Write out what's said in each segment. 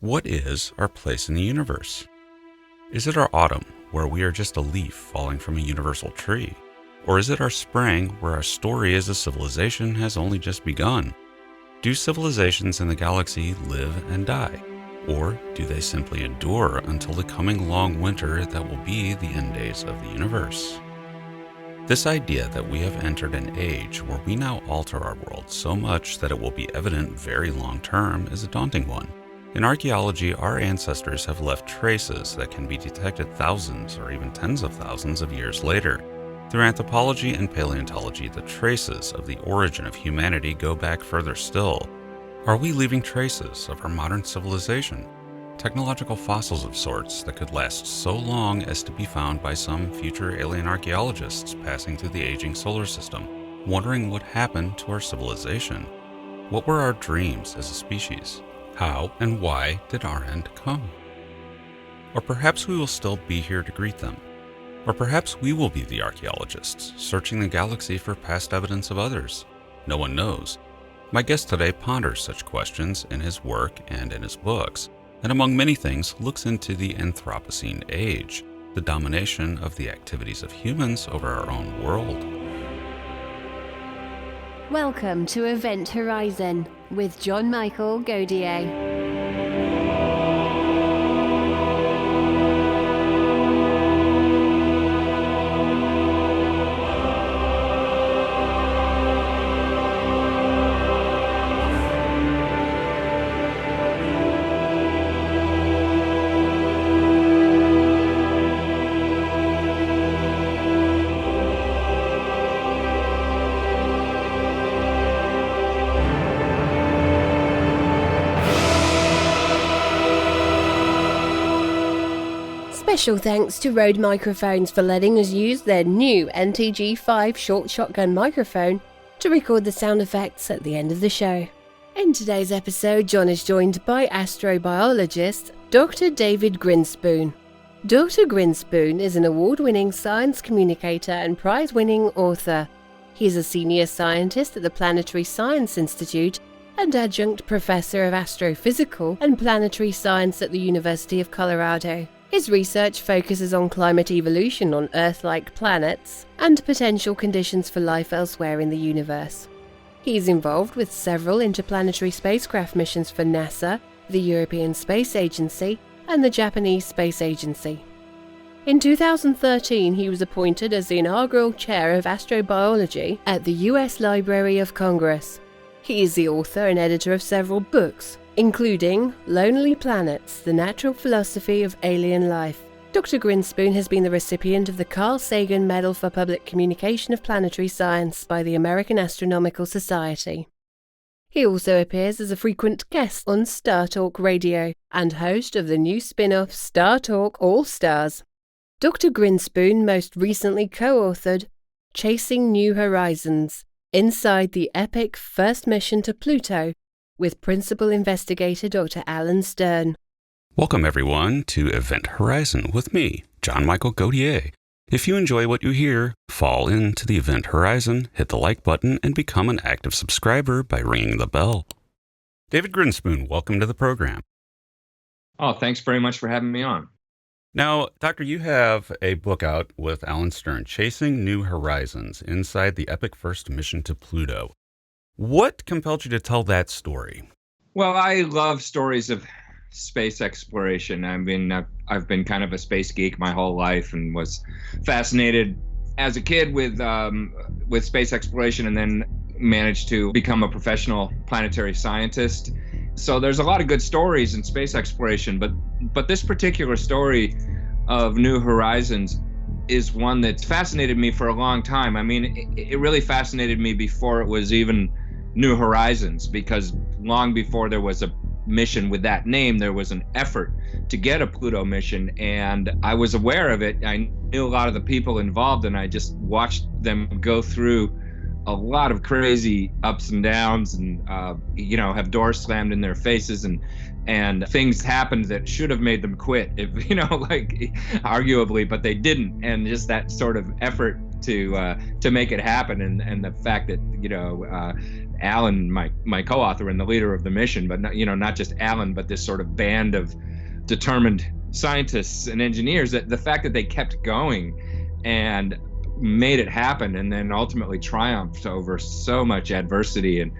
What is our place in the universe? Is it our autumn, where we are just a leaf falling from a universal tree? Or is it our spring, where our story as a civilization has only just begun? Do civilizations in the galaxy live and die? Or do they simply endure until the coming long winter that will be the end days of the universe? This idea that we have entered an age where we now alter our world so much that it will be evident very long term is a daunting one. In archaeology, our ancestors have left traces that can be detected thousands or even tens of thousands of years later. Through anthropology and paleontology, the traces of the origin of humanity go back further still. Are we leaving traces of our modern civilization? Technological fossils of sorts that could last so long as to be found by some future alien archaeologists passing through the aging solar system, wondering what happened to our civilization. What were our dreams as a species? How and why did our end come? Or perhaps we will still be here to greet them. Or perhaps we will be the archaeologists, searching the galaxy for past evidence of others. No one knows. My guest today ponders such questions in his work and in his books, and among many things looks into the Anthropocene age, the domination of the activities of humans over our own world. Welcome to Event Horizon with John Michael Godier. Special thanks to Rode Microphones for letting us use their new NTG5 short shotgun microphone to record the sound effects at the end of the show. In today's episode, John is joined by astrobiologist Dr. David Grinspoon. Dr. Grinspoon is an award-winning science communicator and prize-winning author. He is a senior scientist at the Planetary Science Institute and adjunct professor of astrophysical and planetary science at the University of Colorado. His research focuses on climate evolution on Earth-like planets and potential conditions for life elsewhere in the universe. He is involved with several interplanetary spacecraft missions for NASA, the European Space Agency, and the Japanese Space Agency. In 2013, he was appointed as the inaugural chair of astrobiology at the U.S. Library of Congress. He is the author and editor of several books, including Lonely Planets, The Natural Philosophy of Alien Life. Dr. Grinspoon has been the recipient of the Carl Sagan Medal for Public Communication of Planetary Science by the American Astronomical Society. He also appears as a frequent guest on Star Talk Radio and host of the new spin-off Star Talk All Stars. Dr. Grinspoon most recently co-authored Chasing New Horizons, Inside the Epic First Mission to Pluto, with Principal Investigator Dr. Alan Stern. Welcome everyone to Event Horizon with me, John Michael Godier. If you enjoy what you hear, fall into the Event Horizon, hit the like button, and become an active subscriber by ringing the bell. David Grinspoon, welcome to the program. Oh, thanks very much for having me on. Now, Doctor, you have a book out with Alan Stern, Chasing New Horizons, Inside the Epic First Mission to Pluto. What compelled you to tell that story? Well, I love stories of space exploration. I mean, I've been kind of a space geek my whole life and was fascinated as a kid with space exploration, and then managed to become a professional planetary scientist. So there's a lot of good stories in space exploration, but this particular story of New Horizons is one that's fascinated me for a long time. I mean, it really fascinated me before it was even New Horizons, because long before there was a mission with that name, there was an effort to get a Pluto mission, and I was aware of it. I knew a lot of the people involved, and I just watched them go through a lot of crazy ups and downs, and have doors slammed in their faces, and things happened that should have made them quit, if arguably, but they didn't. And just that sort of effort to make it happen, and the fact that Alan, my co-author and the leader of the mission, but not just Alan, but this sort of band of determined scientists and engineers, that the fact that they kept going and made it happen, and then ultimately triumphed over so much adversity, and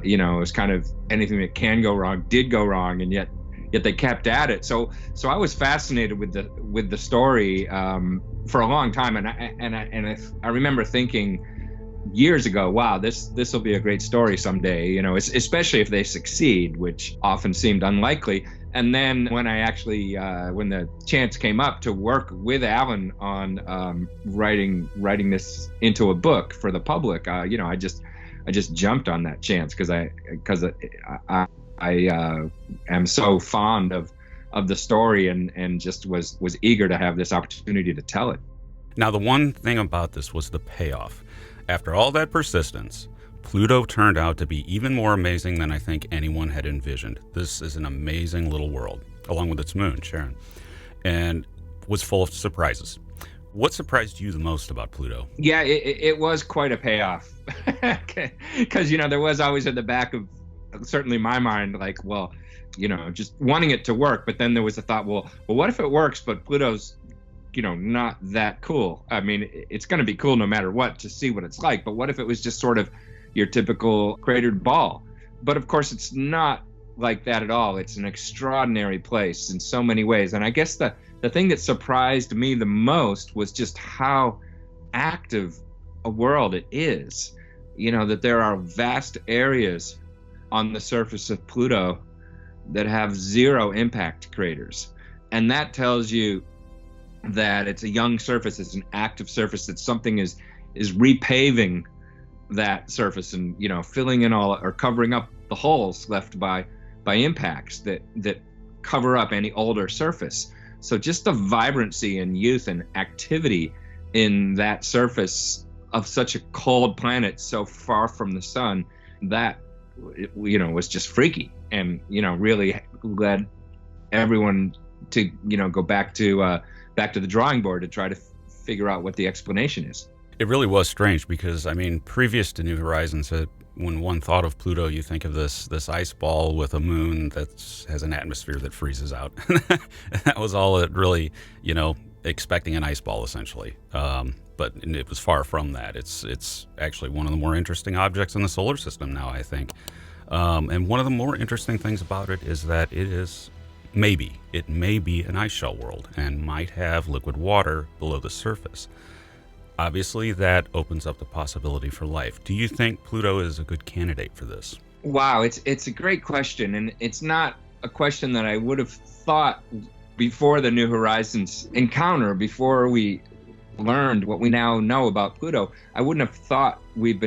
it was kind of anything that can go wrong did go wrong, and yet they kept at it. So I was fascinated with the story for a long time, and I remember thinking years ago, wow, this will be a great story someday, especially if they succeed, which often seemed unlikely. And then when I actually, when the chance came up to work with Alan on writing this into a book for the public, I just jumped on that chance because I am so fond of the story and just was eager to have this opportunity to tell it. Now, the one thing about this was the payoff. After all that persistence, Pluto turned out to be even more amazing than I think anyone had envisioned. This is an amazing little world, along with its moon, Charon, and was full of surprises. What surprised you the most about Pluto? Yeah, it was quite a payoff. Because, there was always at the back of certainly my mind, like, well, just wanting it to work. But then there was a thought, well, what if it works, but Pluto's not that cool? I mean, it's going to be cool no matter what to see what it's like. But what if it was just sort of your typical cratered ball? But of course, it's not like that at all. It's an extraordinary place in so many ways. And I guess the thing that surprised me the most was just how active a world it is. That there are vast areas on the surface of Pluto that have zero impact craters. And that tells you that it's a young surface, it's an active surface, that something is repaving that surface and filling in all or covering up the holes left by impacts that cover up any older surface. So just the vibrancy and youth and activity in that surface of such a cold planet so far from the sun, that was just freaky, and really led everyone to go back to the drawing board to try to figure out what the explanation is. It really was strange because, I mean, previous to New Horizons, when one thought of Pluto, you think of this ice ball with a moon that has an atmosphere that freezes out. That was all it really, expecting an ice ball essentially. But it was far from that. It's actually one of the more interesting objects in the solar system now, I think. And one of the more interesting things about it is that it may be an ice shell world and might have liquid water below the surface. Obviously, that opens up the possibility for life. Do you think Pluto is a good candidate for this? Wow, it's a great question, and it's not a question that I would have thought before the New Horizons encounter, before we learned what we now know about Pluto. I wouldn't have thought we'd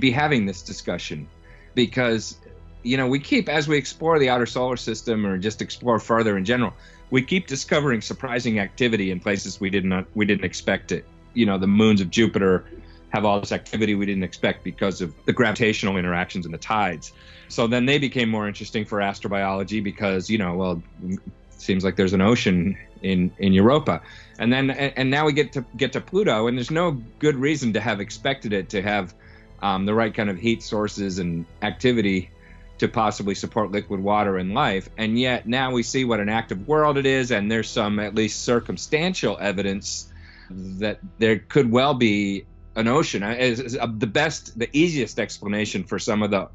be having this discussion, because we keep, as we explore the outer solar system or just explore further in general, we keep discovering surprising activity in places we didn't expect it. The moons of Jupiter have all this activity we didn't expect because of the gravitational interactions and the tides. So then they became more interesting for astrobiology because, it seems like there's an ocean in Europa. And now we get to Pluto, and there's no good reason to have expected it to have the right kind of heat sources and activity to possibly support liquid water and life. And yet now we see what an active world it is, and there's some at least circumstantial evidence that there could well be an ocean. The easiest explanation for some of the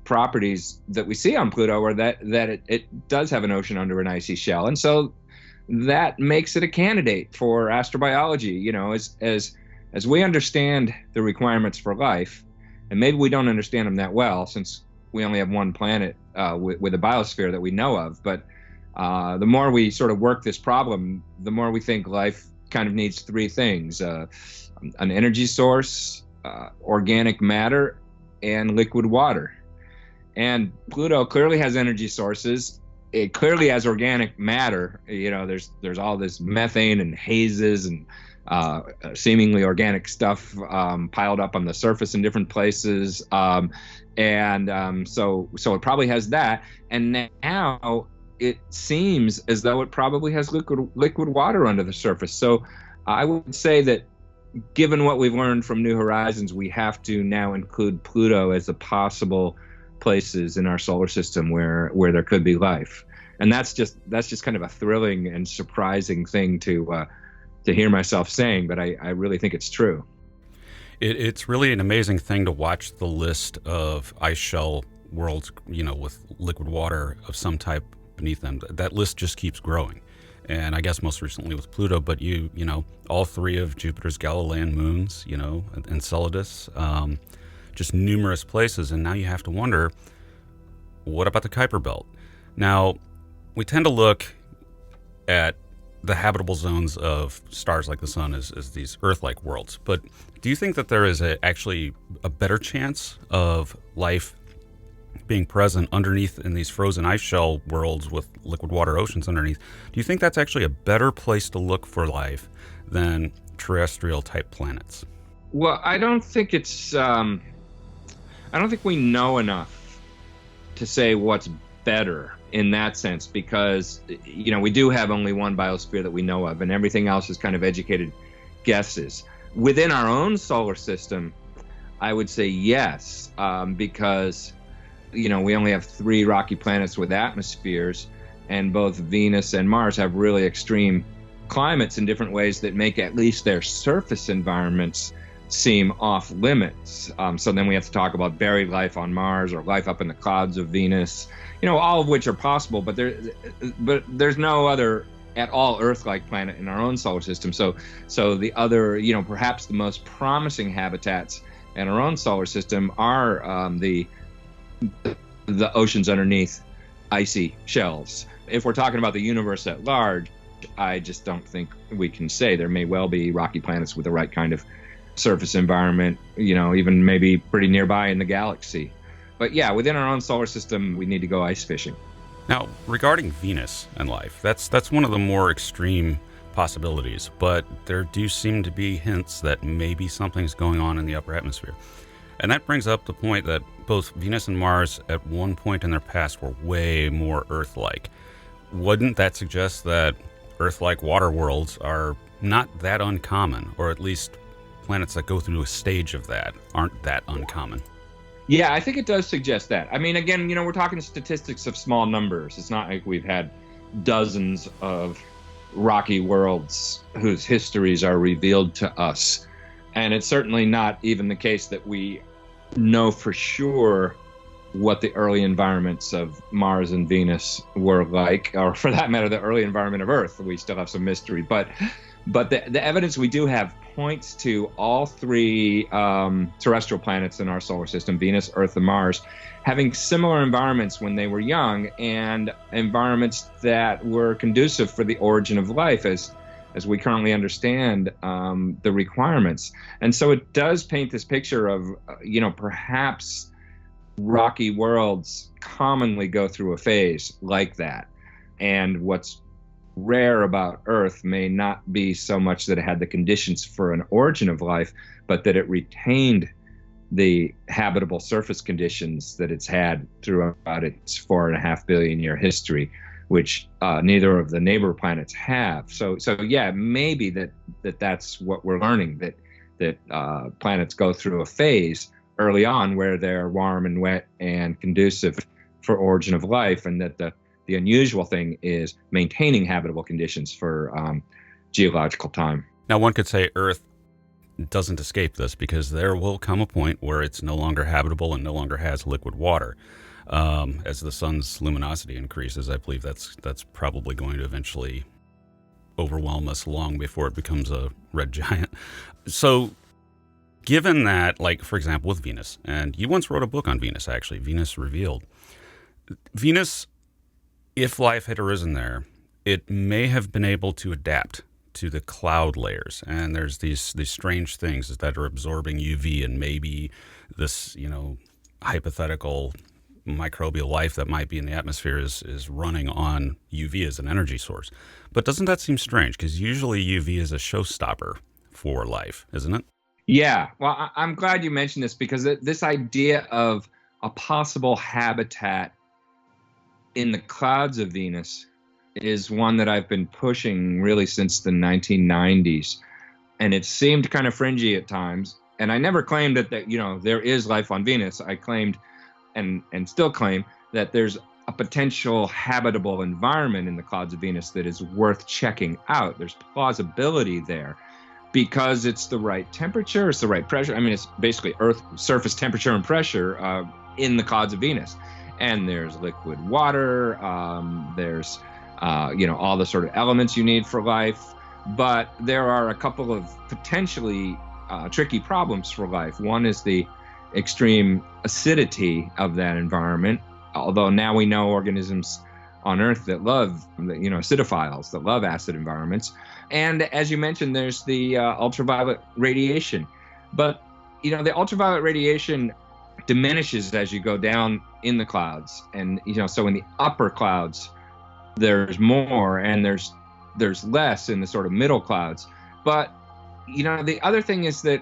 properties that we see on Pluto are that it does have an ocean under an icy shell. And so that makes it a candidate for astrobiology. As we understand the requirements for life, and maybe we don't understand them that well since we only have one planet with a biosphere that we know of, but the more we sort of work this problem, the more we think life kind of needs three things: an energy source, organic matter, and liquid water. And Pluto clearly has energy sources. It clearly has organic matter. There's all this methane and hazes and seemingly organic stuff piled up on the surface in different places. So it probably has that. And now it seems as though it probably has liquid water under the surface. So I would say that given what we've learned from New Horizons, we have to now include Pluto as the possible places in our solar system where there could be life. And that's just kind of a thrilling and surprising thing to hear myself saying, but I really think it's true. It's really an amazing thing to watch the list of ice shell worlds, with liquid water of some type beneath them. That list just keeps growing. And I guess most recently with Pluto, but all three of Jupiter's Galilean moons, Enceladus, just numerous places. And now you have to wonder, what about the Kuiper Belt? Now, we tend to look at the habitable zones of stars like the sun as these Earth-like worlds. But do you think that there is actually a better chance of life being present underneath in these frozen ice shell worlds with liquid water oceans underneath? Do you think that's actually a better place to look for life than terrestrial type planets? Well, I don't think it's I don't think we know enough to say what's better in that sense, because we do have only one biosphere that we know of, and everything else is kind of educated guesses. Within our own solar system, I would say yes, because we only have 3 rocky planets with atmospheres, and both Venus and Mars have really extreme climates in different ways that make at least their surface environments seem off limits. So then we have to talk about buried life on Mars or life up in the clouds of Venus, all of which are possible, but there's no other at all Earth-like planet in our own solar system. So the other, perhaps the most promising habitats in our own solar system are the oceans underneath icy shelves. If we're talking about the universe at large, I just don't think we can say. There may well be rocky planets with the right kind of surface environment, even maybe pretty nearby in the galaxy. But yeah, within our own solar system, we need to go ice fishing. Now, regarding Venus and life, that's one of the more extreme possibilities, but there do seem to be hints that maybe something's going on in the upper atmosphere. And that brings up the point that both Venus and Mars at one point in their past were way more Earth-like. Wouldn't that suggest that Earth-like water worlds are not that uncommon, or at least planets that go through a stage of that aren't that uncommon? Yeah, I think it does suggest that. I mean, again, we're talking statistics of small numbers. It's not like we've had dozens of rocky worlds whose histories are revealed to us. And it's certainly not even the case that we know for sure what the early environments of Mars and Venus were like, or for that matter, the early environment of Earth. We still have some mystery. But the evidence we do have points to all 3 terrestrial planets in our solar system, Venus, Earth, and Mars, having similar environments when they were young, and environments that were conducive for the origin of life as we currently understand the requirements. And so it does paint this picture of, perhaps rocky worlds commonly go through a phase like that. And what's rare about Earth may not be so much that it had the conditions for an origin of life, but that it retained the habitable surface conditions that it's had throughout its 4.5 billion year history, which neither of the neighbor planets have. So yeah, maybe that's what we're learning, that planets go through a phase early on where they're warm and wet and conducive for origin of life, and that the unusual thing is maintaining habitable conditions for geological time. Now, one could say Earth doesn't escape this, because there will come a point where it's no longer habitable and no longer has liquid water. As the sun's luminosity increases, I believe that's probably going to eventually overwhelm us long before it becomes a red giant. So given that, like, for example, with Venus, and you once wrote a book on Venus, actually, Venus Revealed. Venus, if life had arisen there, it may have been able to adapt to the cloud layers. And there's these strange things that are absorbing UV, and maybe this, hypothetical microbial life that might be in the atmosphere is running on UV as an energy source. But doesn't that seem strange? Because usually UV is a showstopper for life, isn't it? Yeah, well, I'm glad you mentioned this, because this idea of a possible habitat in the clouds of Venus is one that I've been pushing really since the 1990s. and it seemed kind of fringy at times. And I never claimed that there is life on Venus. I claimed and still claim that there's a potential habitable environment in the clouds of Venus that is worth checking out. There's plausibility there because it's the right temperature, it's the right pressure. I mean, it's basically Earth surface temperature and pressure in the clouds of Venus. And there's liquid water, there's all the sort of elements you need for life. But there are a couple of potentially tricky problems for life. One is the extreme acidity of that environment, although now we know organisms on Earth that love, acidophiles, that love acid environments. And as you mentioned, there's the ultraviolet radiation. But, the ultraviolet radiation diminishes as you go down in the clouds. And, so in the upper clouds, there's more, and there's less in the sort of middle clouds. But, the other thing is that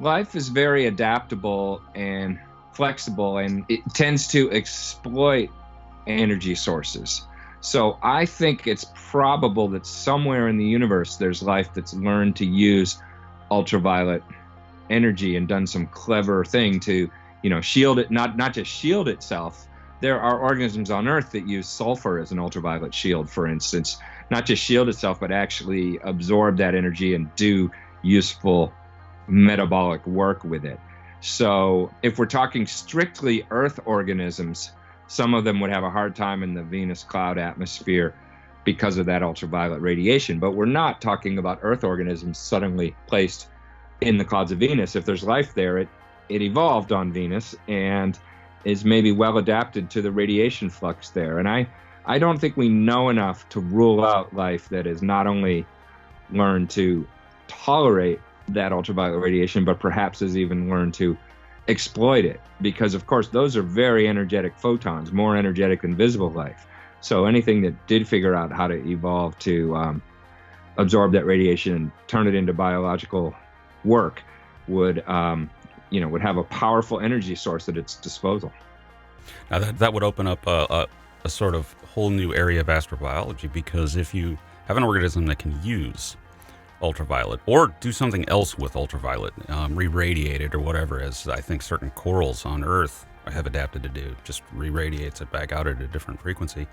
life is very adaptable and flexible, and it tends to exploit energy sources. So I think it's probable that somewhere in the universe there's life that's learned to use ultraviolet energy and done some clever thing to, shield it, not just shield itself. There are organisms on Earth that use sulfur as an ultraviolet shield, for instance, not just shield itself, but actually absorb that energy and do useful metabolic work with it. So if we're talking strictly Earth organisms, some of them would have a hard time in the Venus cloud atmosphere because of that ultraviolet radiation. But we're not talking about Earth organisms suddenly placed in the clouds of Venus. If there's life there, it evolved on Venus and is maybe well adapted to the radiation flux there. And I don't think we know enough to rule out life that has not only learned to tolerate that ultraviolet radiation, but perhaps has even learned to exploit it. Because, of course, those are very energetic photons, more energetic than visible life. So anything that did figure out how to evolve to absorb that radiation and turn it into biological work would have a powerful energy source at its disposal. Now that would open up a sort of whole new area of astrobiology, because if you have an organism that can use ultraviolet or do something else with ultraviolet, re-radiate it or whatever, as I think certain corals on Earth have adapted to do, just re-radiates it back out at a different frequency.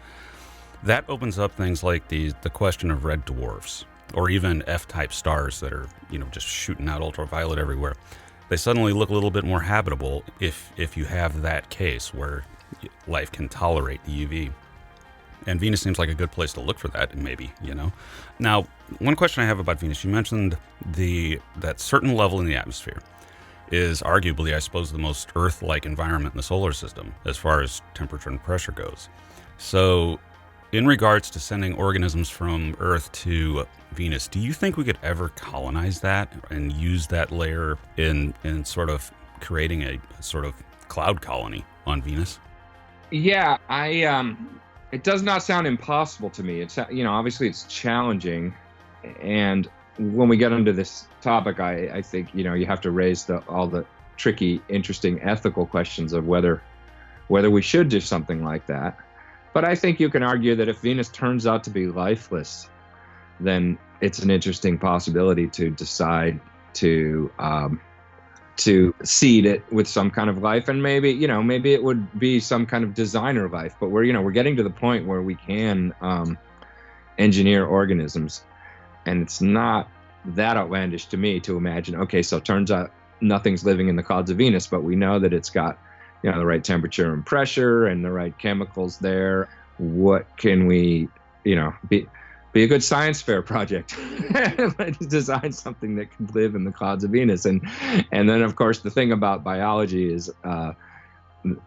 That opens up things like the question of red dwarfs, or even F-type stars that are just shooting out ultraviolet everywhere. They suddenly look a little bit more habitable if you have that case where life can tolerate the UV. And Venus seems like a good place to look for that, maybe, Now, one question I have about Venus, you mentioned that certain level in the atmosphere is arguably, I suppose, the most Earth-like environment in the solar system as far as temperature and pressure goes. So, in regards to sending organisms from Earth to Venus, do you think we could ever colonize that and use that layer in sort of creating a sort of cloud colony on Venus? Yeah, it does not sound impossible to me. It's, obviously it's challenging. And when we get into this topic, I think, you have to raise all the tricky, interesting ethical questions of whether we should do something like that. But I think you can argue that if Venus turns out to be lifeless, then it's an interesting possibility to decide to seed it with some kind of life, and maybe it would be some kind of designer life. But we're getting to the point where we can engineer organisms, and it's not that outlandish to me to imagine. Okay, so it turns out nothing's living in the clouds of Venus, but we know that it's got the right temperature and pressure and the right chemicals there. What can we be a good science fair project? Let's design something that can live in the clouds of Venus. And then, of course, the thing about biology is that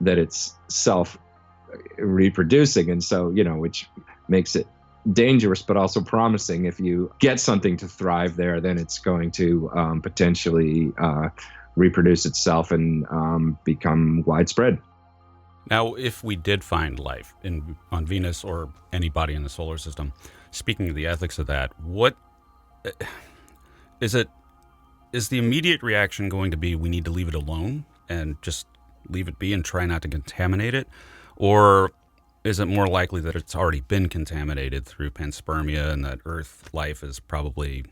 it's self-reproducing. And so, which makes it dangerous, but also promising. If you get something to thrive there, then it's going to potentially reproduce itself and become widespread. Now, if we did find life on Venus or any body in the solar system, speaking of the ethics of that, what is the immediate reaction going to be? We need to leave it alone and just leave it be and try not to contaminate it? Or is it more likely that it's already been contaminated through panspermia and that Earth life is probably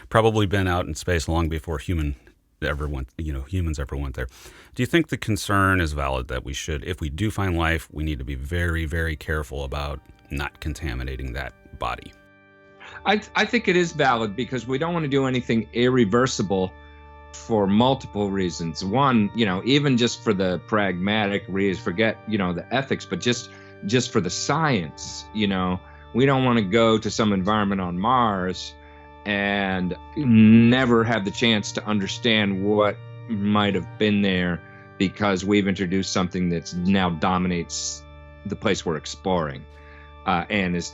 probably been out in space long before humans ever went there. Do you think the concern is valid that we should, if we do find life, we need to be very, very careful about not contaminating that body? I think it is valid because we don't want to do anything irreversible for multiple reasons. One, even just for the pragmatic reasons, forget, the ethics, but just for the science, we don't want to go to some environment on Mars and never have the chance to understand what might have been there because we've introduced something that's now dominates the place we're exploring, and is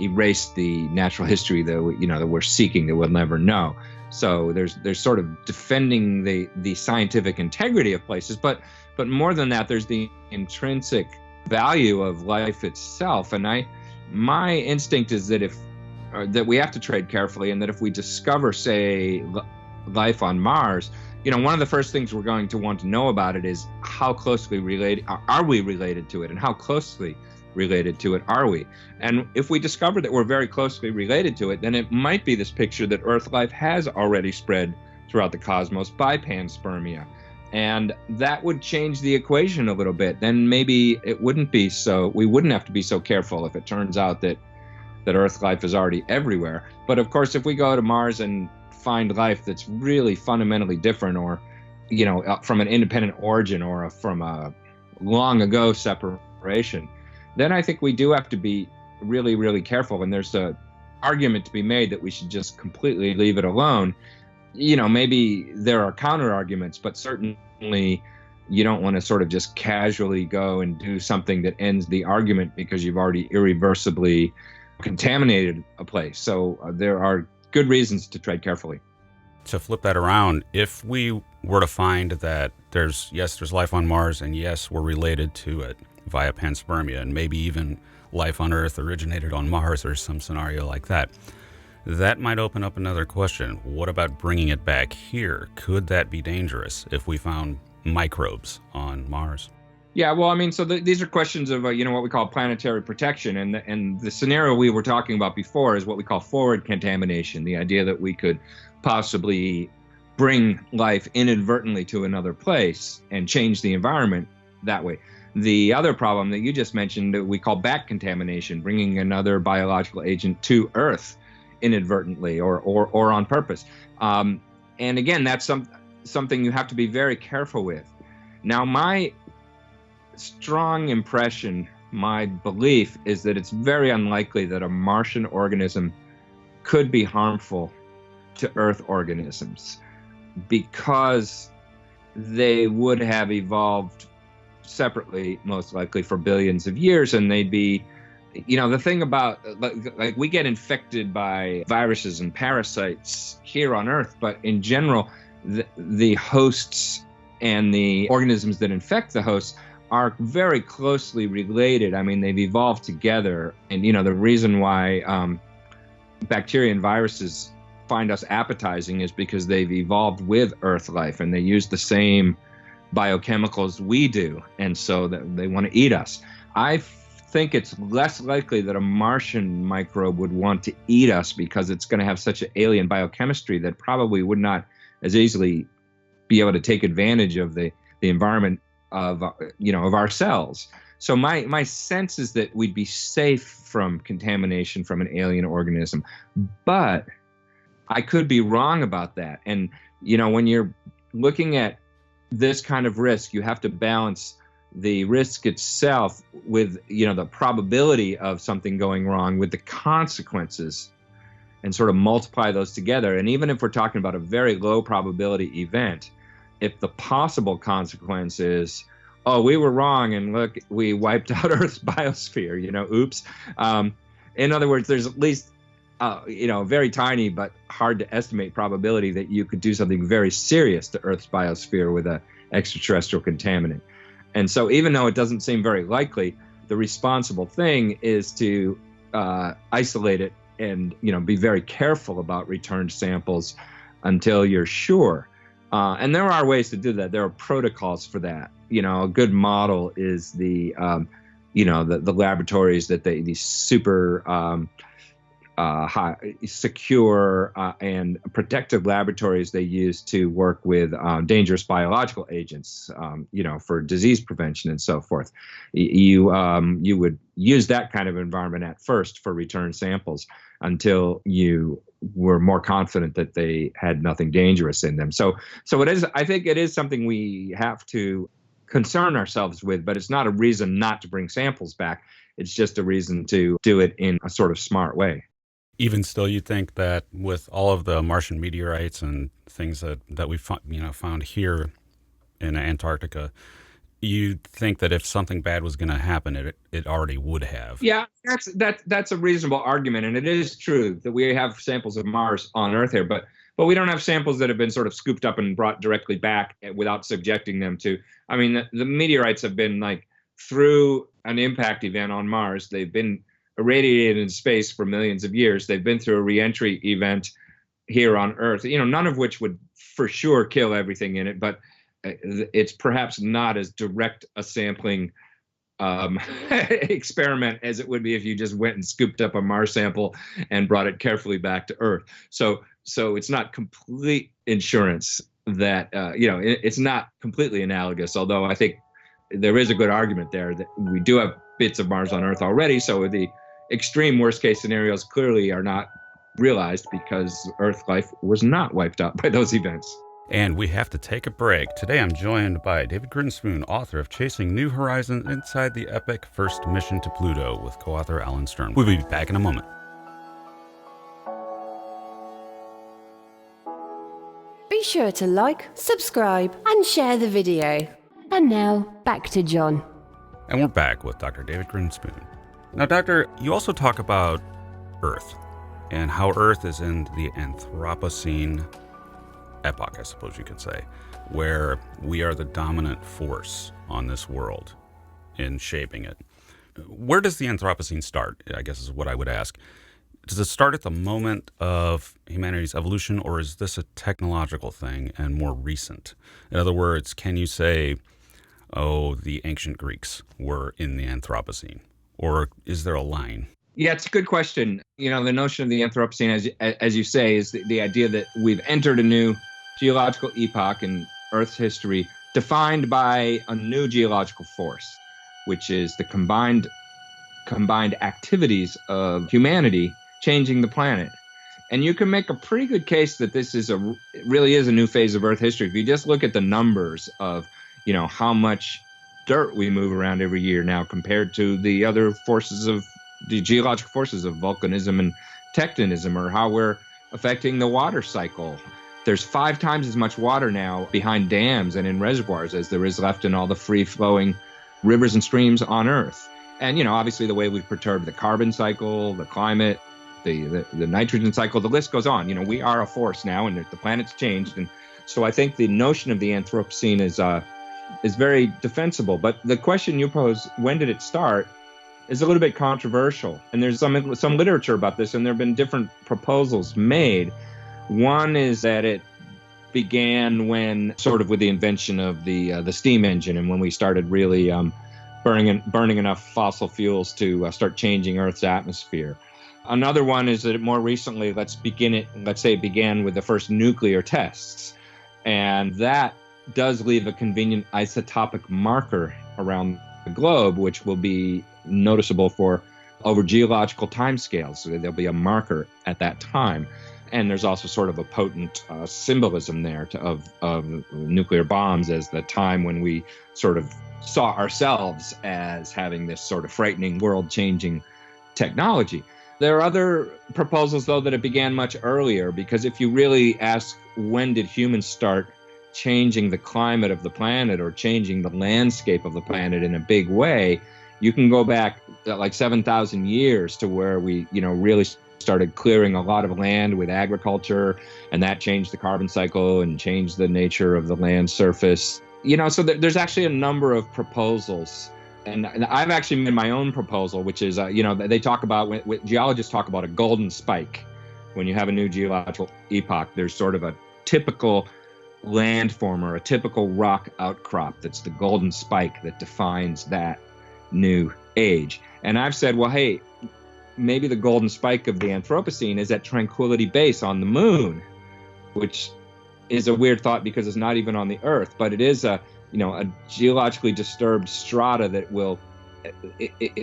erased the natural history that we're seeking, that we'll never know. So there's sort of defending the scientific integrity of places, but more than that, there's the intrinsic value of life itself. And my instinct is that that we have to trade carefully, and that if we discover, say, life on Mars, one of the first things we're going to want to know about it is how closely related are we related to it, and how closely related to it are we? And if we discover that we're very closely related to it, then it might be this picture that Earth life has already spread throughout the cosmos by panspermia. And that would change the equation a little bit. Then maybe we wouldn't have to be so careful if it turns out that Earth life is already everywhere. But of course, if we go to Mars and find life that's really fundamentally different, or, from an independent origin, or from a long ago separation, then I think we do have to be really, really careful. And there's an argument to be made that we should just completely leave it alone. Maybe there are counter arguments, but certainly you don't want to sort of just casually go and do something that ends the argument because you've already irreversibly contaminated a place. So there are good reasons to tread carefully. To flip that around, if we were to find that there's life on Mars, and yes, we're related to it via panspermia, and maybe even life on Earth originated on Mars or some scenario like that, that might open up another question. What about bringing it back here? Could that be dangerous if we found microbes on Mars? Yeah, well, these are questions of, what we call planetary protection. And the scenario we were talking about before is what we call forward contamination, the idea that we could possibly bring life inadvertently to another place and change the environment that way. The other problem that you just mentioned that we call back contamination, bringing another biological agent to Earth inadvertently or on purpose. And again, that's something you have to be very careful with. Now, my strong impression, my belief, is that it's very unlikely that a Martian organism could be harmful to Earth organisms, because they would have evolved separately, most likely, for billions of years, and they'd be, the thing about, like we get infected by viruses and parasites here on Earth, but in general, the hosts and the organisms that infect the hosts are very closely related. They've evolved together, and the reason why bacteria and viruses find us appetizing is because they've evolved with Earth life, and they use the same biochemicals we do, and so that they want to eat us. I think it's less likely that a Martian microbe would want to eat us, because it's going to have such an alien biochemistry that probably would not as easily be able to take advantage of the environment of our cells. So my sense is that we'd be safe from contamination from an alien organism, but I could be wrong about that. And when you're looking at this kind of risk, you have to balance the risk itself with, the probability of something going wrong with the consequences, and sort of multiply those together. And even if we're talking about a very low probability event, if the possible consequence is, oh, we were wrong, and look, we wiped out Earth's biosphere, oops. In other words, there's at least, very tiny but hard to estimate probability that you could do something very serious to Earth's biosphere with an extraterrestrial contaminant. And so even though it doesn't seem very likely, the responsible thing is to isolate it and, be very careful about returned samples until you're sure. And there are ways to do that. There are protocols for that. A good model is the laboratories that these super secure and protective laboratories they use to work with dangerous biological agents, for disease prevention and so forth. You would use that kind of environment at first for return samples until you were more confident that they had nothing dangerous in them. So it is. I think it is something we have to concern ourselves with, but it's not a reason not to bring samples back. It's just a reason to do it in a sort of smart way. Even still, you think that with all of the Martian meteorites and things that we found here in Antarctica, you think that if something bad was going to happen, it already would have. Yeah, that's a reasonable argument, and it is true that we have samples of Mars on Earth here, but we don't have samples that have been sort of scooped up and brought directly back without subjecting them to. I mean, the meteorites have been like through an impact event on Mars. They've been irradiated in space for millions of years. They've been through a reentry event here on Earth, none of which would for sure kill everything in it, but it's perhaps not as direct a sampling experiment as it would be if you just went and scooped up a Mars sample and brought it carefully back to Earth. So it's not complete insurance that, it's not completely analogous, although I think there is a good argument there that we do have bits of Mars on Earth already. So the extreme worst case scenarios clearly are not realized because Earth life was not wiped out by those events. And we have to take a break. Today I'm joined by David Grinspoon, author of Chasing New Horizons Inside the Epic First Mission to Pluto, with co-author Alan Stern. We'll be back in a moment. Be sure to like, subscribe, and share the video. And now, back to John. And we're back with Dr. David Grinspoon. Now, Doctor, you also talk about Earth and how Earth is in the Anthropocene epoch, I suppose you could say, where we are the dominant force on this world in shaping it. Where does the Anthropocene start, I guess is what I would ask. Does it start at the moment of humanity's evolution, or is this a technological thing and more recent? In other words, can you say, the ancient Greeks were in the Anthropocene? Or is there a line? Yeah, it's a good question. The notion of the Anthropocene, as you say, is the idea that we've entered a new geological epoch in Earth's history defined by a new geological force, which is the combined activities of humanity changing the planet. And you can make a pretty good case that this really is a new phase of Earth history. If you just look at the numbers of how much dirt we move around every year now compared to the other forces of the geological forces of volcanism and tectonism, or how we're affecting the water cycle. There's 5 times as much water now behind dams and in reservoirs as there is left in all the free-flowing rivers and streams on Earth. And, obviously the way we've perturbed the carbon cycle, the climate, the nitrogen cycle, the list goes on. We are a force now, and the planet's changed. And so I think the notion of the Anthropocene is very defensible. But the question you pose, when did it start, is a little bit controversial. And there's some literature about this, and there have been different proposals made. One is that it began when, sort of with the invention of the steam engine, and when we started really burning enough fossil fuels to start changing Earth's atmosphere. Another one is that more recently, let's say it began with the first nuclear tests. And that does leave a convenient isotopic marker around the globe, which will be noticeable for over geological timescales. So there'll be a marker at that time. And there's also sort of a potent symbolism there of nuclear bombs as the time when we sort of saw ourselves as having this sort of frightening, world-changing technology. There are other proposals, though, that it began much earlier, because if you really ask when did humans start changing the climate of the planet or changing the landscape of the planet in a big way, you can go back like 7,000 years to where we, really started clearing a lot of land with agriculture, and that changed the carbon cycle and changed the nature of the land surface. So there's actually a number of proposals. And I've actually made my own proposal, which is, they talk about, geologists talk about a golden spike. When you have a new geological epoch, there's sort of a typical landform or a typical rock outcrop that's the golden spike that defines that new age. And I've said, well, hey, maybe the golden spike of the Anthropocene is at Tranquility Base on the moon, which is a weird thought because it's not even on the Earth, but it is a geologically disturbed strata that will,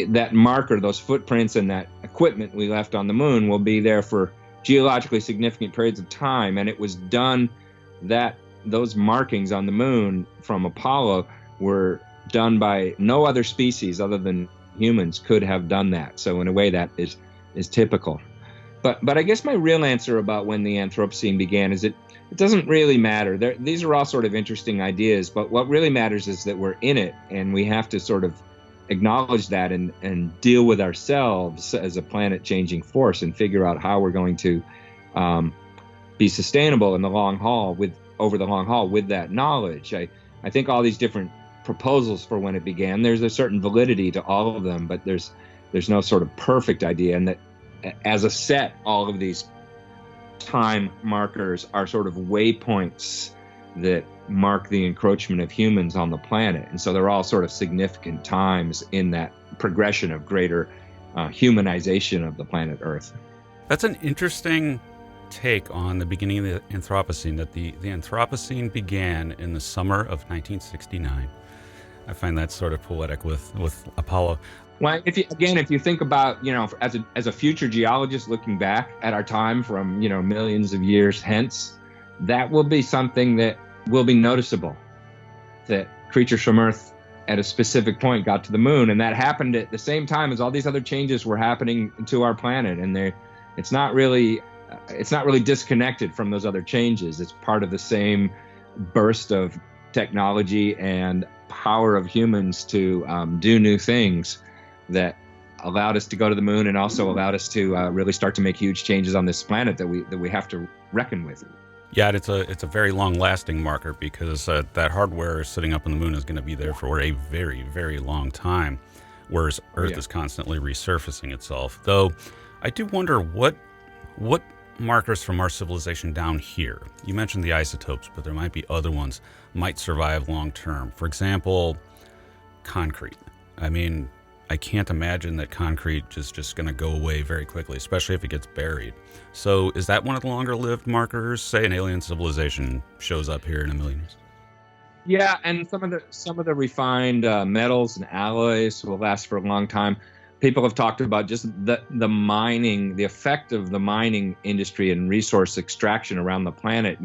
that marker, those footprints and that equipment we left on the moon will be there for geologically significant periods of time. And it was done that those markings on the moon from Apollo were done by no other species other than humans could have done that. So in a way that is typical. But I guess my real answer about when the Anthropocene began is it doesn't really matter. These are all sort of interesting ideas, but what really matters is that we're in it, and we have to sort of acknowledge that and deal with ourselves as a planet-changing force and figure out how we're going to be sustainable in the long haul over the long haul with that knowledge. I think all these different proposals for when it began, there's a certain validity to all of them, but there's no sort of perfect idea, and that as a set, all of these time markers are sort of waypoints that mark the encroachment of humans on the planet. And so they're all sort of significant times in that progression of greater humanization of the planet Earth. That's an interesting take on the beginning of the Anthropocene, that the Anthropocene began in the summer of 1969. I find that sort of poetic with Apollo. Well, if you think about, as a future geologist looking back at our time from, millions of years hence, that will be something that will be noticeable, that creatures from Earth at a specific point got to the moon, and that happened at the same time as all these other changes were happening to our planet. And it's not really disconnected from those other changes. It's part of the same burst of technology and power of humans to do new things that allowed us to go to the moon and also allowed us to really start to make huge changes on this planet that we have to reckon with. Yeah, it's a very long-lasting marker because that hardware sitting up on the moon is going to be there for a very, very long time, whereas Earth is constantly resurfacing itself. Though I do wonder what markers from our civilization down here, you mentioned the isotopes, but there might be other ones, might survive long-term. For example, concrete. I mean, I can't imagine that concrete is just going to go away very quickly, especially if it gets buried. So is that one of the longer-lived markers? Say an alien civilization shows up here in a million years. Yeah, and some of the refined metals and alloys will last for a long time. People have talked about just the mining, the effect of the mining industry and resource extraction around the planet.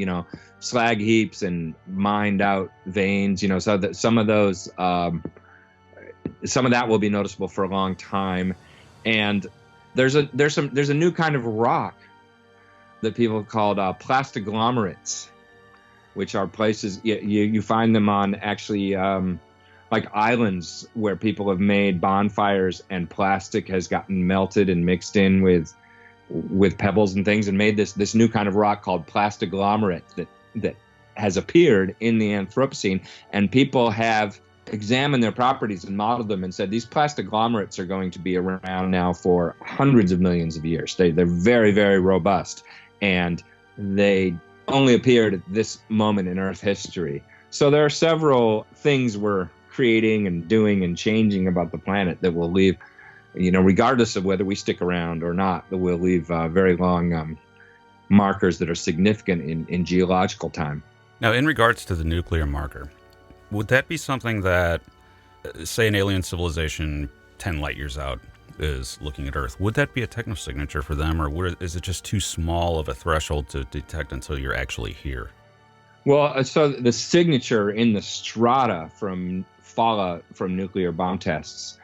Slag heaps and mined out veins. So that some of those. Some of that will be noticeable for a long time, and there's a new kind of rock that people have called plastiglomerates, which are places you find them on actually like islands where people have made bonfires and plastic has gotten melted and mixed in with pebbles and things and made this new kind of rock called plastiglomerate that has appeared in the Anthropocene, and people have examined their properties and modeled them and said these plastiglomerates are going to be around now for hundreds of millions of years. They're very, very robust, and they only appeared at this moment in Earth history. So there are several things we're creating and doing and changing about the planet that will leave, regardless of whether we stick around or not, that will leave very long markers that are significant in geological time. Now, in regards to the nuclear marker, would that be something that, say, an alien civilization 10 light years out is looking at Earth, would that be a technosignature for them, or is it just too small of a threshold to detect until you're actually here? Well, so the signature in the strata from fallout from nuclear bomb tests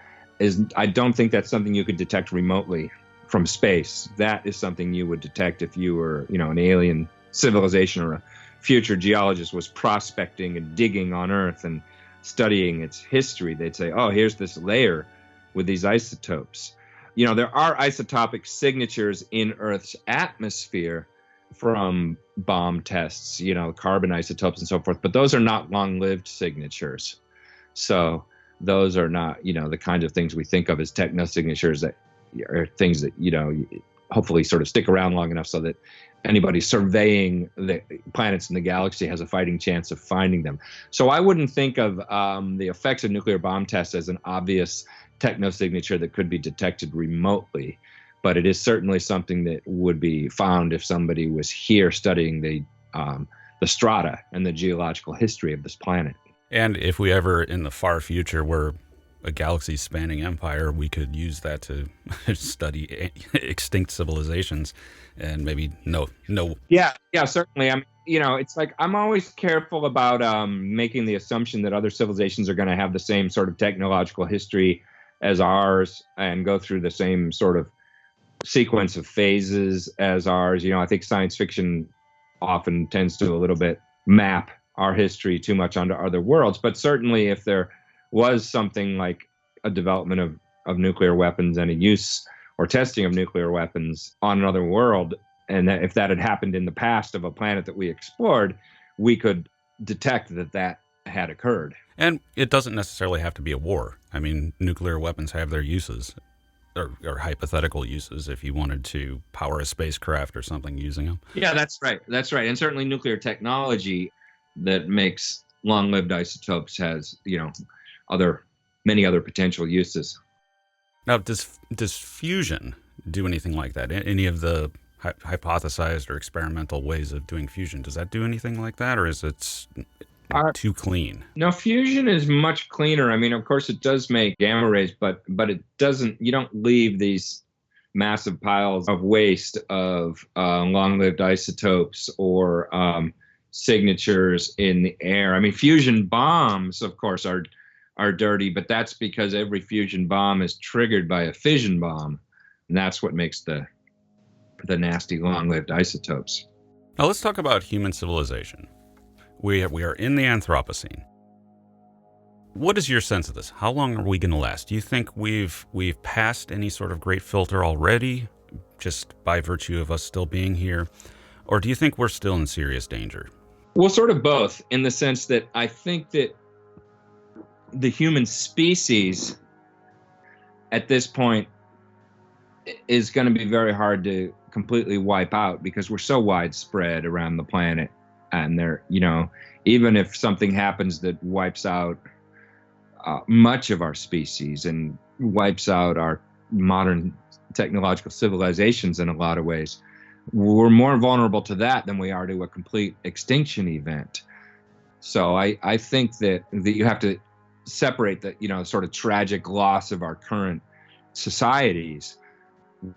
I don't think that's something you could detect remotely from space. That is something you would detect if you were, an alien civilization or a future geologist was prospecting and digging on Earth and studying its history. They'd say, oh, here's this layer with these isotopes. There are isotopic signatures in Earth's atmosphere from bomb tests, carbon isotopes and so forth, but those are not long-lived signatures. So those are not, the kinds of things we think of as technosignatures that are things that, hopefully sort of stick around long enough so that anybody surveying the planets in the galaxy has a fighting chance of finding them. So I wouldn't think of the effects of nuclear bomb tests as an obvious technosignature that could be detected remotely. but it is certainly something that would be found if somebody was here studying the strata and the geological history of this planet. And if we ever, in the far future, were a galaxy-spanning empire, we could use that to study extinct civilizations and maybe no. Yeah, certainly. It's like I'm always careful about making the assumption that other civilizations are going to have the same sort of technological history as ours and go through the same sort of sequence of phases as ours. I think science fiction often tends to a little bit map our history too much onto other worlds. But certainly if there was something like a development of nuclear weapons and a use or testing of nuclear weapons on another world, and that if that had happened in the past of a planet that we explored, we could detect that had occurred. And it doesn't necessarily have to be a war. I mean, nuclear weapons have their uses, or hypothetical uses, if you wanted to power a spacecraft or something using them. Yeah, that's right. And certainly nuclear technology that makes long-lived isotopes has, many other potential uses. Now, does fusion do anything like that? Any of the hypothesized or experimental ways of doing fusion, does that do anything like that, or is it too clean? No, fusion is much cleaner. I mean, of course, it does make gamma rays, but it doesn't. You don't leave these massive piles of waste of long-lived isotopes or signatures in the air. I mean, fusion bombs, of course, are dirty, but that's because every fusion bomb is triggered by a fission bomb, and that's what makes the nasty long-lived isotopes. Now let's talk about human civilization. We are in the Anthropocene. What is your sense of this? How long are we going to last? Do you think we've passed any sort of great filter already, just by virtue of us still being here? Or do you think we're still in serious danger? Well, sort of both, in the sense that I think that the human species at this point is going to be very hard to completely wipe out because we're so widespread around the planet. And even if something happens that wipes out much of our species and wipes out our modern technological civilizations in a lot of ways, we're more vulnerable to that than we are to a complete extinction event. So I think that you have to separate the sort of tragic loss of our current societies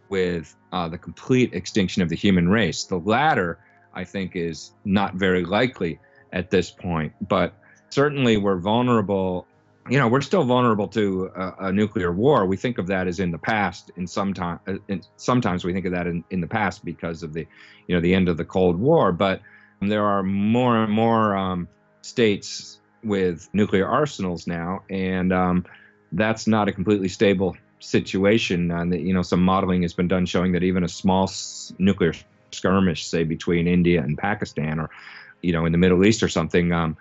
with the complete extinction of the human race. The latter, I think, is not very likely at this point, but certainly we're vulnerable. We're still vulnerable to a nuclear war. We think of that as in the past, and sometimes we think of that in the past because of the end of the Cold War. But there are more and more states with nuclear arsenals now, and that's not a completely stable situation. And some modeling has been done showing that even a small nuclear skirmish, say between India and Pakistan, or in the Middle East or something,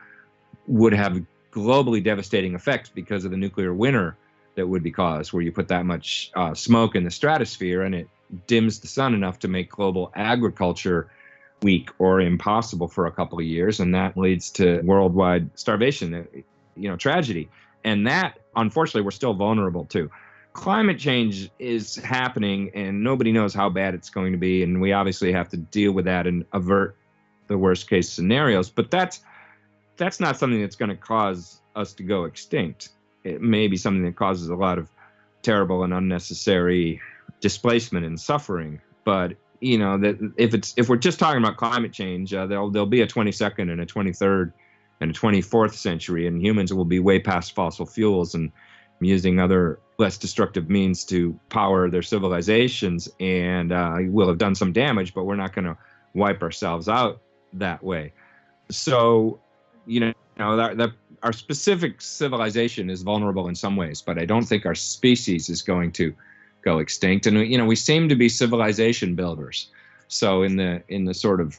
would have globally devastating effects because of the nuclear winter that would be caused, where you put that much smoke in the stratosphere and it dims the sun enough to make global agriculture weak or impossible for a couple of years, and that leads to worldwide starvation, tragedy. And that, unfortunately, we're still vulnerable to. Climate change is happening, and nobody knows how bad it's going to be, and we obviously have to deal with that and avert the worst case scenarios. But that's not something that's going to cause us to go extinct. It may be something that causes a lot of terrible and unnecessary displacement and suffering. But that if we're just talking about climate change, there'll be a 22nd and a 23rd and a 24th century, and humans will be way past fossil fuels and using other less destructive means to power their civilizations, and we'll have done some damage, but we're not going to wipe ourselves out that way. So, our specific civilization is vulnerable in some ways, but I don't think our species is going to go extinct. And we seem to be civilization builders. So in the sort of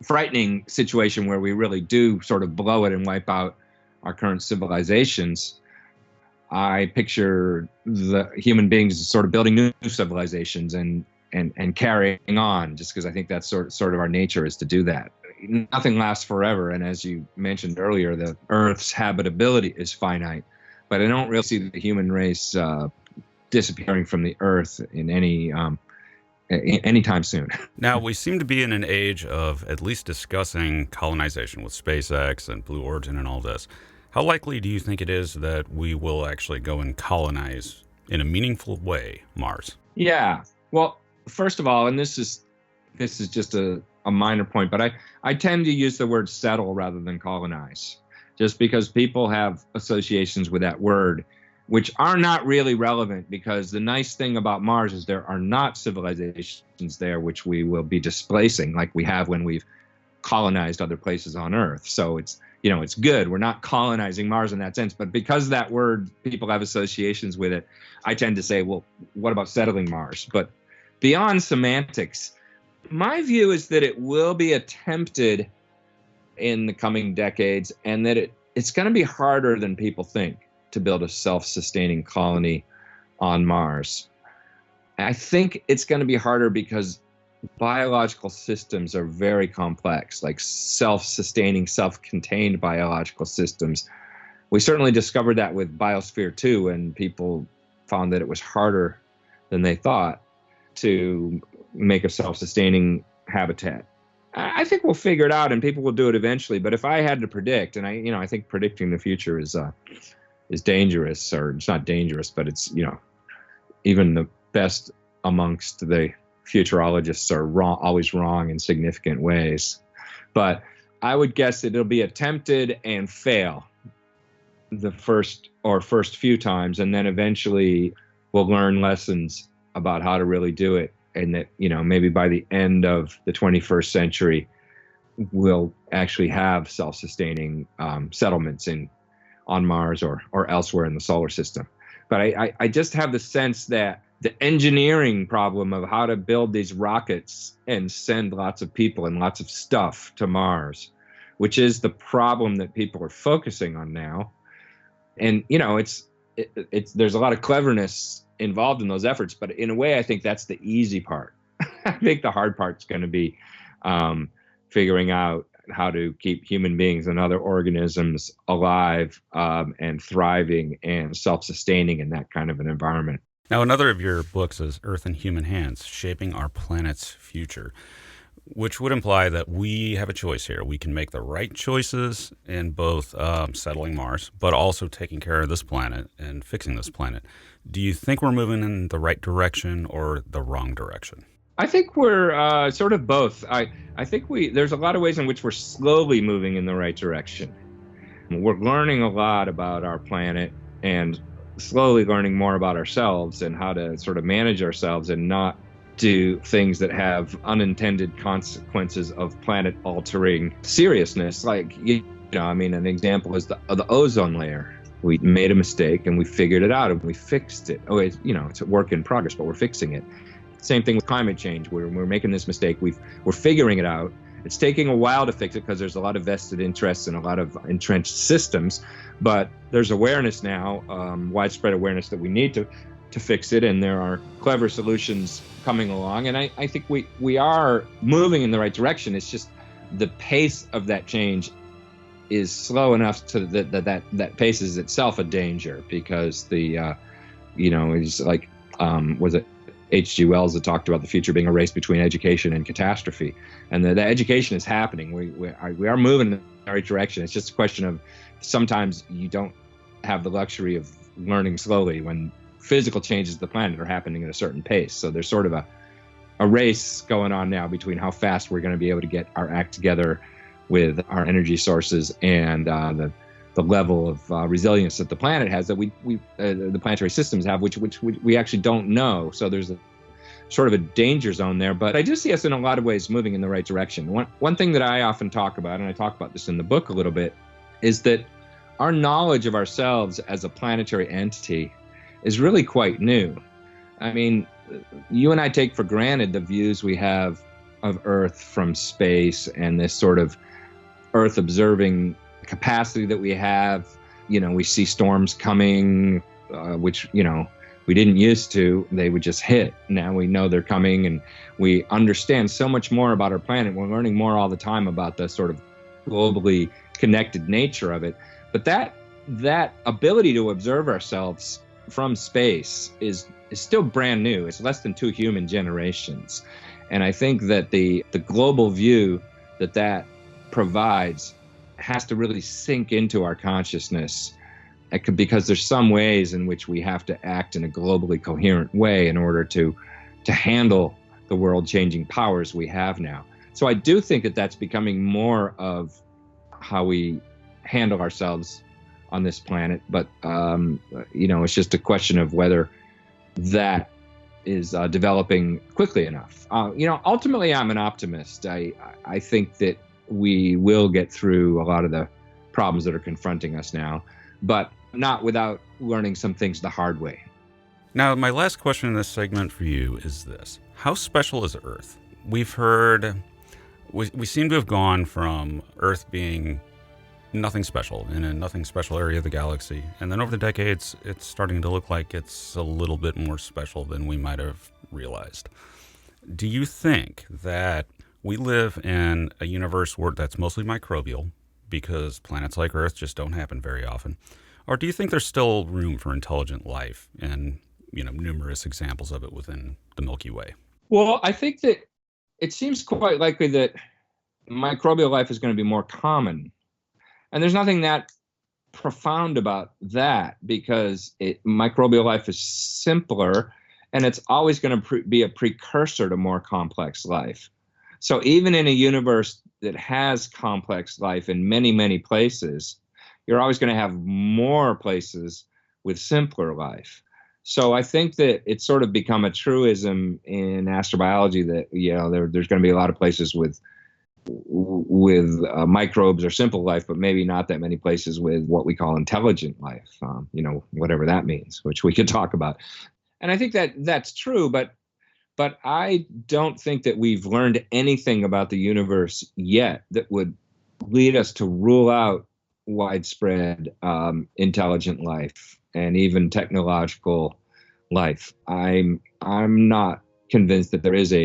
frightening situation where we really do sort of blow it and wipe out our current civilizations, I picture the human beings sort of building new civilizations and carrying on, just because I think that's sort of our nature is to do that. Nothing lasts forever, and as you mentioned earlier, the Earth's habitability is finite. But I don't really see the human race disappearing from the Earth in anytime soon. Now, we seem to be in an age of at least discussing colonization with SpaceX and Blue Origin and all this. How likely do you think it is that we will actually go and colonize in a meaningful way Mars? Yeah. Well, first of all, and this is just a minor point, but I tend to use the word settle rather than colonize, just because people have associations with that word, which are not really relevant, because the nice thing about Mars is there are not civilizations there which we will be displacing like we have when we've colonized other places on Earth. So it's good. We're not colonizing Mars in that sense. But because that word, people have associations with it, I tend to say, well, what about settling Mars? But beyond semantics, my view is that it will be attempted in the coming decades, and that it's going to be harder than people think to build a self-sustaining colony on Mars. I think it's going to be harder because biological systems are very complex, like self-sustaining, self-contained biological systems. We certainly discovered that with Biosphere 2, and people found that it was harder than they thought to make a self-sustaining habitat. I think we'll figure it out, and people will do it eventually. But if I had to predict, and I think predicting the future is dangerous, or it's not dangerous, but it's, even the best amongst the futurologists are always wrong in significant ways. But I would guess that it'll be attempted and fail the first few times, and then eventually we'll learn lessons about how to really do it, and that, maybe by the end of the 21st century, we'll actually have self-sustaining settlements on Mars or elsewhere in the solar system. But I just have the sense that the engineering problem of how to build these rockets and send lots of people and lots of stuff to Mars, which is the problem that people are focusing on now. And, there's a lot of cleverness involved in those efforts, but in a way, I think that's the easy part. I think the hard part's going to be figuring out how to keep human beings and other organisms alive and thriving and self-sustaining in that kind of an environment. Now, another of your books is Earth in Human Hands, Shaping Our Planet's Future, which would imply that we have a choice here. We can make the right choices in both settling Mars, but also taking care of this planet and fixing this planet. Do you think we're moving in the right direction or the wrong direction? I think we're sort of both. I think there's a lot of ways in which we're slowly moving in the right direction. We're learning a lot about our planet and slowly learning more about ourselves and how to sort of manage ourselves and not do things that have unintended consequences of planet-altering seriousness. Like, an example is the ozone layer. We made a mistake and we figured it out and we fixed it. It's a work in progress, but we're fixing it. Same thing with climate change. We're making this mistake. We're figuring it out. It's taking a while to fix it because there's a lot of vested interests and a lot of entrenched systems. But there's awareness now, widespread awareness that we need to fix it, and there are clever solutions coming along. And I think we are moving in the right direction. It's just the pace of that change is slow enough to that pace is itself a danger, because it's like was it H.G. Wells that talked about the future being a race between education and catastrophe, and the education is happening. We are moving in the right direction. It's just a question of sometimes you don't have the luxury of learning slowly when physical changes to the planet are happening at a certain pace. So there's sort of a race going on now between how fast we're going to be able to get our act together with our energy sources and the level of resilience that the planet has, that the planetary systems have, which we actually don't know. So there's a sort of a danger zone there. But I do see us in a lot of ways moving in the right direction. One thing that I often talk about, and I talk about this in the book a little bit, is that our knowledge of ourselves as a planetary entity is really quite new. I mean, you and I take for granted the views we have of Earth from space and this sort of Earth observing capacity that we have. We see storms coming, which, we didn't used to. They would just hit. Now we know they're coming, and we understand so much more about our planet. We're learning more all the time about the sort of globally connected nature of it. But that ability to observe ourselves from space is is still brand new. It's less than 2 human generations. And I think that the global view that provides has to really sink into our consciousness, because there's some ways in which we have to act in a globally coherent way in order to handle the world-changing powers we have now. So I do think that that's becoming more of how we handle ourselves on this planet. But, it's just a question of whether that is developing quickly enough. Ultimately, I'm an optimist. I think that we will get through a lot of the problems that are confronting us now, but not without learning some things the hard way. Now, my last question in this segment for you is this. How special is Earth? We've heard, we seem to have gone from Earth being nothing special in a nothing special area of the galaxy, and then over the decades, it's starting to look like it's a little bit more special than we might have realized. Do you think that we live in a universe that's mostly microbial, because planets like Earth just don't happen very often? Or do you think there's still room for intelligent life and, numerous examples of it within the Milky Way? Well, I think that it seems quite likely that microbial life is going to be more common. And there's nothing that profound about that, because microbial life is simpler, and it's always going to be a precursor to more complex life. So even in a universe that has complex life in many, many places, you're always going to have more places with simpler life. So I think that it's sort of become a truism in astrobiology that, there's going to be a lot of places with microbes or simple life, but maybe not that many places with what we call intelligent life, whatever that means, which we could talk about. And I think that that's true, but I don't think that we've learned anything about the universe yet that would lead us to rule out widespread intelligent life and even technological life. I'm not convinced that there is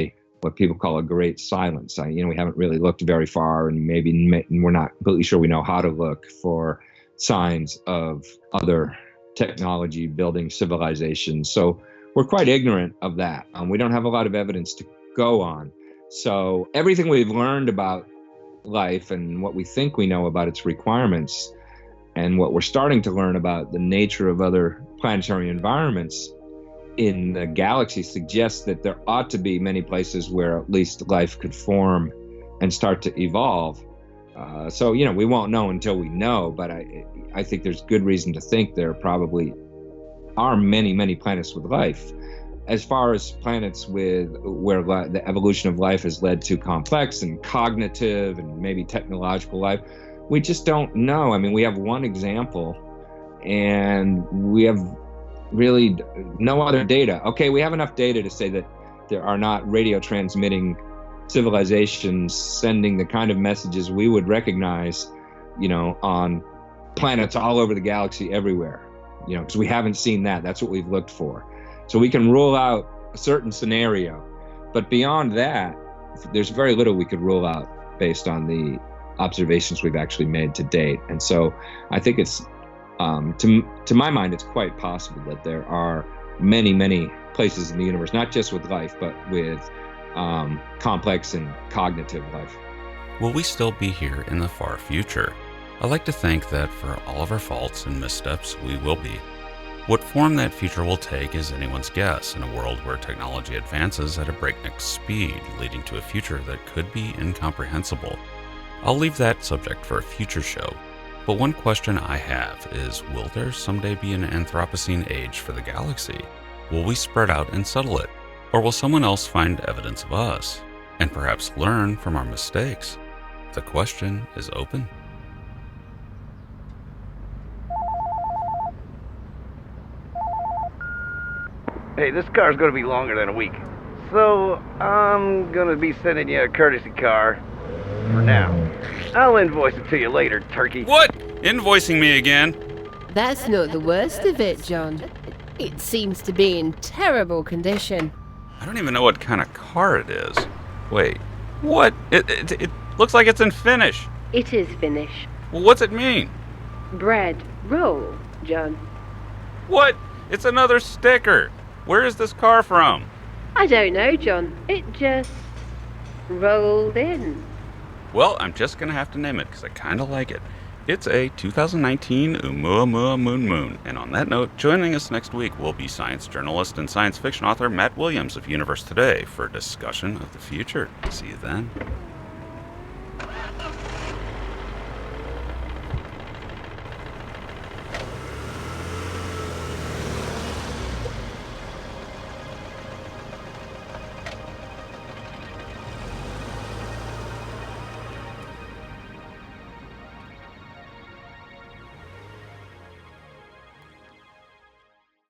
what people call a great silence. We haven't really looked very far, and we're not completely sure we know how to look for signs of other technology building civilizations. So we're quite ignorant of that. We don't have a lot of evidence to go on. So everything we've learned about life and what we think we know about its requirements, and what we're starting to learn about the nature of other planetary environments in the galaxy, suggests that there ought to be many places where at least life could form and start to evolve. So we won't know until we know, but I think there's good reason to think there probably are many, many planets with life. As far as planets where the evolution of life has led to complex and cognitive and maybe technological life, we just don't know. We have one example, and we have really no other data. Okay, we have enough data to say that there are not radio transmitting civilizations sending the kind of messages we would recognize, on planets all over the galaxy everywhere, because we haven't seen that. That's what we've looked for. So we can rule out a certain scenario, but beyond that, there's very little we could rule out based on the observations we've actually made to date. And so I think it's, to my mind, it's quite possible that there are many, many places in the universe, not just with life, but with complex and cognitive life. Will we still be here in the far future? I like to think that for all of our faults and missteps, we will be. What form that future will take is anyone's guess in a world where technology advances at a breakneck speed, leading to a future that could be incomprehensible. I'll leave that subject for a future show, but one question I have is, will there someday be an Anthropocene age for the galaxy? Will we spread out and settle it? Or will someone else find evidence of us, and perhaps learn from our mistakes? The question is open. Hey, this car's gonna be longer than a week, so I'm gonna be sending you a courtesy car for now. I'll invoice it to you later, turkey. What? Invoicing me again? That's not the worst of it, John. It seems to be in terrible condition. I don't even know what kind of car it is. Wait, what? It looks like it's in finish. It is finish. Well, what's it mean? Bread. Roll, John. What? It's another sticker. Where is this car from? I don't know, John. It just rolled in. Well, I'm just gonna have to name it because I kinda like it. It's a 2019 Oumuamua Moon. And on that note, joining us next week will be science journalist and science fiction author Matt Williams of Universe Today for a discussion of the future. See you then.